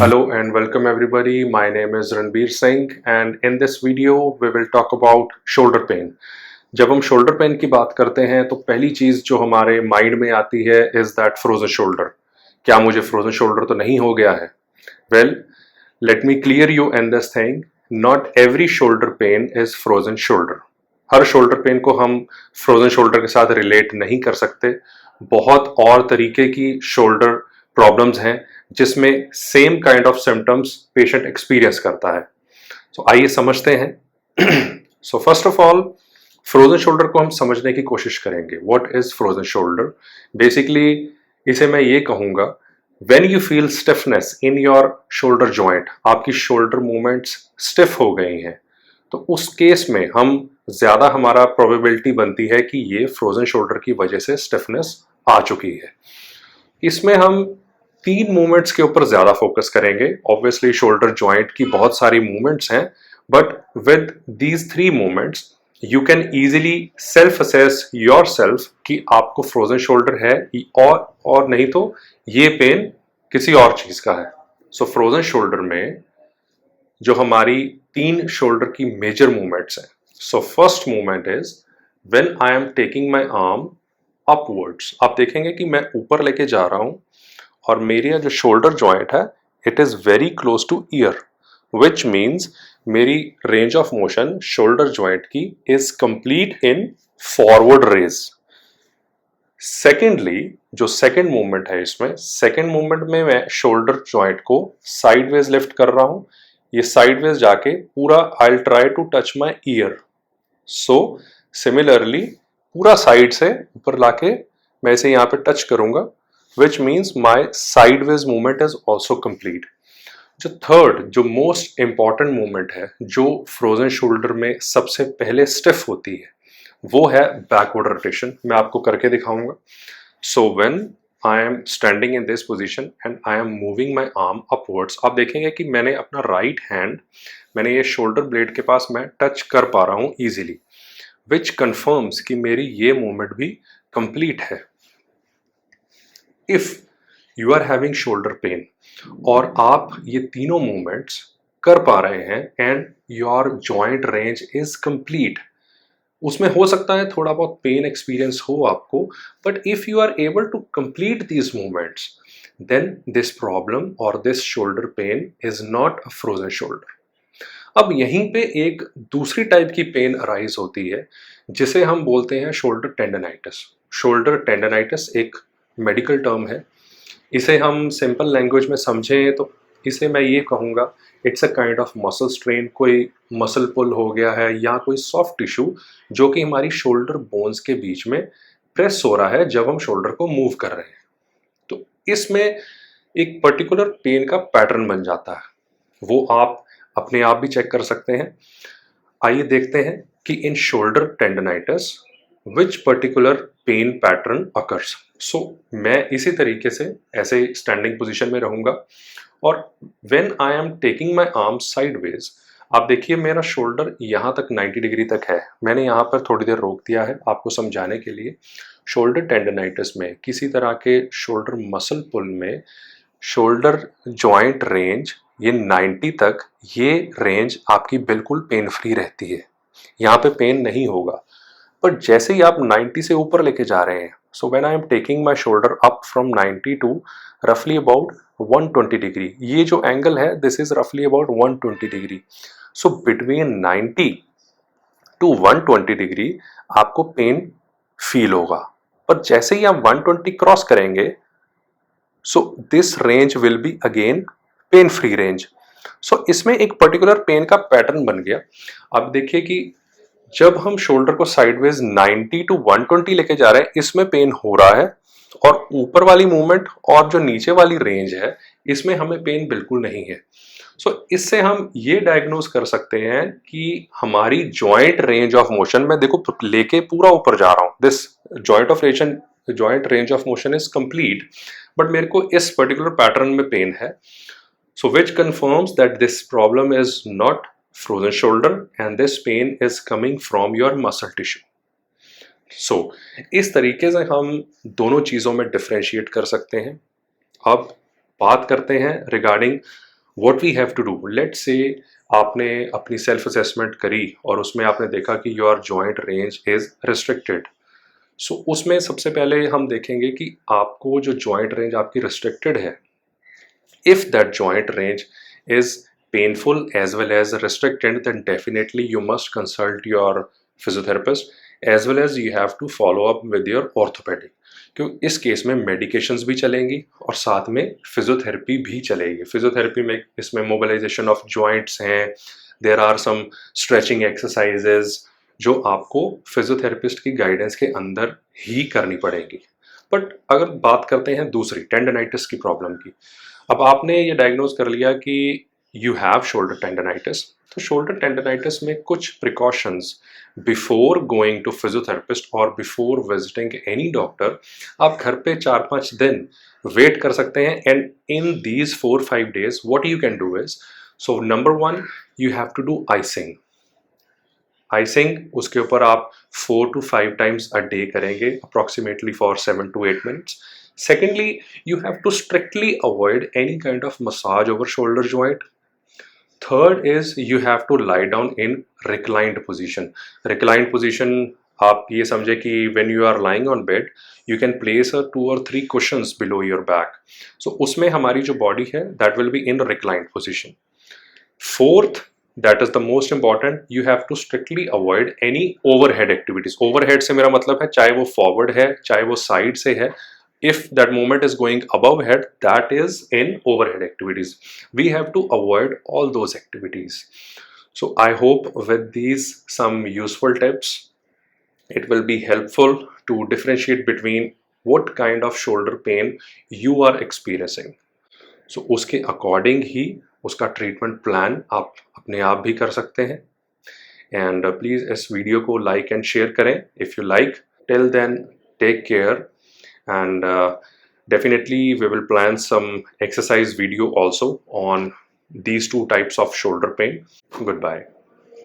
Hello and welcome everybody. My name is Ranbir Singh and in this video we will talk about shoulder pain. जब हम shoulder pain की बात करते हैं तो पहली चीज जो हमारे माइंड में आती है इज दैट फ्रोजन शोल्डर. क्या मुझे फ्रोजन शोल्डर तो नहीं हो गया है? Well, let me clear you in this thing. Not every shoulder pain is frozen shoulder. Her shoulder pain को हम फ्रोजन शोल्डर के साथ रिलेट नहीं कर सकते. बहुत और तरीके की शोल्डर प्रॉब्लम्स हैं जिसमें same kind of symptoms patient experience करता है. तो आइए समझते हैं. So first of all, frozen shoulder को हम समझने की कोशिश करेंगे. What is frozen shoulder? Basically इसे मैं ये कहूंगा, when you feel stiffness in your shoulder joint, आपकी शोल्डर मूवमेंट्स स्टिफ हो गई हैं, तो उस केस में हम ज्यादा हमारा प्रोबेबिलिटी बनती है कि ये फ्रोजन शोल्डर की वजह से स्टिफनेस आ चुकी है. इसमें हम 3 मूवमेंट्स के ऊपर ज्यादा फोकस करेंगे. ऑब्वियसली शोल्डर जॉइंट की बहुत सारी मूवमेंट्स हैं, but with these 3 movements you can easily self assess your self कि आपको फ्रोजन शोल्डर है और नहीं तो ये पेन किसी और चीज का है. सो फ्रोजन शोल्डर में जो हमारी 3 शोल्डर की मेजर मूवमेंट्स हैं. So first movement is when I am taking my arm upwards. आप देखेंगे कि मैं ऊपर लेके जा रहा हूं और मेरी जो शोल्डर जॉइंट है it is very close to ear, which means मेरी range of motion shoulder joint की is complete in forward raise. Secondly, जो सेकेंड मूवमेंट है, इसमें सेकेंड मूवमेंट में मैं शोल्डर जॉइंट को साइडवेज लिफ्ट कर रहा हूं. ये साइडवेज जाके पूरा I will try to touch my ear. So similarly पूरा साइड से ऊपर लाके मैं इसे यहाँ पे टच करूंगा, which means my sideways movement is also complete. जो थर्ड, जो मोस्ट इंपॉर्टेंट मूवमेंट है, जो फ्रोजन शोल्डर में सबसे पहले स्टिफ होती है, वो है बैकवर्ड रोटेशन. मैं आपको करके दिखाऊंगा. सो when I am standing in this position and I am moving my arm upwards, आप देखेंगे कि मैंने अपना राइट हैंड मैंने ये शोल्डर ब्लेड के पास मैं टच कर पा रहा हूँ इजीली, विच कंफर्म्स कि मेरी ये मूवमेंट भी कंप्लीट है. If you are having shoulder pain और आप ये तीनों मूवमेंट्स कर पा रहे हैं and your joint range is complete, उसमें हो सकता है थोड़ा बहुत पेन एक्सपीरियंस हो आपको, but if you are able to complete these movements then this problem or this shoulder pain is not a frozen shoulder. अब यहीं पे एक दूसरी टाइप की पेन अराइज होती है जिसे हम बोलते हैं शोल्डर टेंडनाइटिस. शोल्डर टेंडनाइटिस एक मेडिकल टर्म है. इसे हम सिंपल लैंग्वेज में समझें तो इसे मैं ये कहूँगा, it's a kind of muscle strain. कोई मसल पुल हो गया है या कोई सॉफ्ट टिश्यू जो कि हमारी शोल्डर बोन्स के बीच में प्रेस हो रहा है जब हम शोल्डर को मूव कर रहे हैं. तो इसमें एक पर्टिकुलर पेन का पैटर्न बन जाता है. वो आप अपने आप भी चेक कर सकते हैं. आइए देखते हैं कि in shoulder tendinitis which particular pain pattern occurs. So मैं इसी तरीके से ऐसे स्टैंडिंग पोजीशन में रहूंगा और when I am taking my arm sideways, आप देखिए मेरा शोल्डर यहाँ तक 90 डिग्री तक है. मैंने यहाँ पर थोड़ी देर रोक दिया है आपको समझाने के लिए. शोल्डर टेंडनाइटिस में किसी तरह के शोल्डर मसल पुल में शोल्डर जॉइंट रेंज ये 90 तक, ये रेंज आपकी बिल्कुल पेन फ्री रहती है. यहाँ पे पेन नहीं होगा. पर जैसे ही आप 90 से ऊपर लेके जा रहे हैं, so when I am taking my shoulder up from 90 to रफली अबाउट 120 डिग्री, ये जो एंगल है दिस इज रफली about 120 degree. So between 90 to 120 degree आपको पेन फील होगा. पर जैसे ही आप 120 क्रॉस करेंगे, so this range will be again pain free range. So इसमें एक पर्टिकुलर पेन का पैटर्न बन गया. अब देखिए कि जब हम शोल्डर को साइडवेज 90 टू 120 लेके जा रहे हैं, इसमें पेन हो रहा है, और ऊपर वाली मूवमेंट और जो नीचे वाली रेंज है इसमें हमें पेन बिल्कुल नहीं है. सो इससे हम ये डायग्नोज कर सकते हैं कि हमारी जॉइंट रेंज ऑफ मोशन में देखो लेके पूरा ऊपर जा रहा हूं, this joint range of motion is complete, but मेरे को इस पर्टिकुलर पैटर्न में पेन है. So which confirms that this problem is not frozen shoulder and this pain is coming from your muscle tissue. So इस तरीके से हम दोनों चीज़ों में डिफरेंशिएट कर सकते हैं. अब बात करते हैं regarding what we have to do, let's say आपने अपनी सेल्फ असेसमेंट करी और उसमें आपने देखा कि your joint range is restricted. So उसमें सबसे पहले हम देखेंगे कि आपको जो जॉइंट रेंज आपकी रिस्ट्रिक्टेड है, if that joint range is painful as well as restricted, then definitely you must consult your physiotherapist as well as you have to follow up with your orthopedic, क्योंकि इस case में medications भी चलेंगी और साथ में physiotherapy भी चलेगी। फिजियोथेरेपी में इसमें मोबिलाइजेशन ऑफ जॉइंट्स हैं, there are some stretching exercises जो आपको फिजियोथेरेपिस्ट की गाइडेंस के अंदर ही करनी पड़ेगी। बट अगर बात करते हैं दूसरी टेंडनाइटिस की प्रॉब्लम की, अब आपने ये डायग्नोज कर लिया कि यू हैव शोल्डर टेंडनाइटिस, तो शोल्डर टेंडनाइटिस में कुछ precautions before going to physiotherapist और बिफोर विजिटिंग एनी डॉक्टर आप घर पे 4-5 दिन वेट कर सकते हैं। And in these 4-5 days what you can do is, so number 1 you have to do icing. Icing उसके ऊपर आप 4 to 5 times a day करेंगे approximately for 7 to 8 minutes. Secondly, you have to strictly avoid any kind of massage over shoulder joint. Third is you have to lie down in reclined position. Reclined position आप ये समझे कि when you are lying on bed, you can place a 2 or 3 cushions below your back. So उसमें हमारी जो body है that will be in reclined position. Fourth, that is the most important, you have to strictly avoid any overhead activities. Overhead से मेरा मतलब है चाहे वो forward है चाहे वो side से है, if that movement is going above head, that is in overhead activities. We have to avoid all those activities. So I hope with these some useful tips, it will be helpful to differentiate between what kind of shoulder pain you are experiencing. So उसके according ही उसका treatment plan आप अपने आप भी कर सकते हैं। And please इस वीडियो को लाइक एंड शेयर करें if you like. Till then take care and definitely we will plan some exercise video also on these 2 types of shoulder pain. Goodbye.